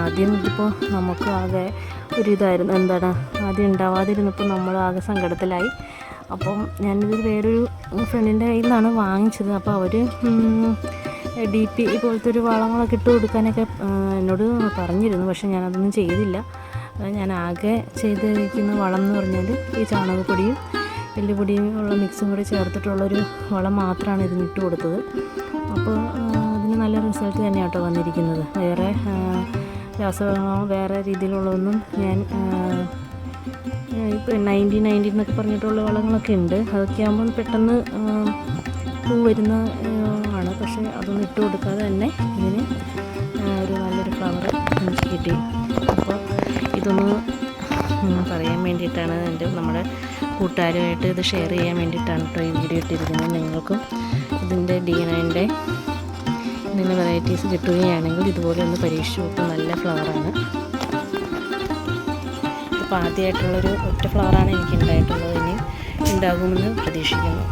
ആദ്യം ഇതിപ്പോൾ നമുക്ക് ആകെ ഒരിതായിരുന്നു, എന്താണ് ആദ്യം ഉണ്ടാവാതിരുന്നപ്പോൾ നമ്മളാകെ സങ്കടത്തിലായി. അപ്പം ഞാനിത് വേറൊരു ഫ്രണ്ടിൻ്റെ കയ്യിൽ നിന്നാണ് വാങ്ങിച്ചത്. അപ്പോൾ അവർ DP പോലത്തെ ഒരു വളങ്ങളൊക്കെ ഇട്ട് കൊടുക്കാനൊക്കെ എന്നോട് പറഞ്ഞിരുന്നു. പക്ഷേ ഞാനതൊന്നും ചെയ്തില്ല. ഞാൻ ആകെ ചെയ്തിരിക്കുന്ന വളം എന്ന് പറഞ്ഞാൽ ഈ ചാണകപ്പൊടിയും എല്ലുപൊടിയും ഉള്ള മിക്സും കൂടി ചേർത്തിട്ടുള്ളൊരു വളം മാത്രമാണ് ഇതിനിട്ട് കൊടുത്തത്. അപ്പോൾ അതിന് നല്ല റിസൾട്ട് തന്നെയാണ് കേട്ടോ വന്നിരിക്കുന്നത്. വേറെ രാസവളമോ വേറെ രീതിയിലുള്ളതൊന്നും ഞാൻ ഇപ്പോൾ 90 എന്നൊക്കെ പറഞ്ഞിട്ടുള്ള വളങ്ങളൊക്കെ ഉണ്ട്. അതൊക്കെ ആകുമ്പം പെട്ടെന്ന് പൂ വരുന്ന ആണ്. പക്ഷേ അതൊന്നും ഇട്ട് കൊടുക്കാതെ തന്നെ ഇതിന് ഒരു നല്ലൊരു ഫ്ലവർ എനിക്ക് കിട്ടി. അപ്പോൾ ഇതൊന്ന് പറയാൻ വേണ്ടിയിട്ടാണ്, നമ്മുടെ കൂട്ടുകാരുമായിട്ട് ഇത് ഷെയർ ചെയ്യാൻ വേണ്ടിയിട്ടാണ് കേട്ടോ ഈ വീഡിയോ ഇട്ടിരിക്കുന്നത്. നിങ്ങൾക്കും ഇതിൻ്റെ D9ൻ്റെ എന്തെങ്കിലും വെറൈറ്റീസ് കിട്ടുകയാണെങ്കിൽ ഇതുപോലെ ഒന്ന് പരീക്ഷിച്ച് നോക്കുക. നല്ല ഫ്ലവറാണ്. ഇപ്പോൾ ആദ്യമായിട്ടുള്ളൊരു ഒറ്റ ഫ്ലവറാണ് എനിക്ക് ഉണ്ടായിട്ടുള്ളത്. ഇനി ഉണ്ടാകുമെന്ന് പ്രതീക്ഷിക്കുന്നു.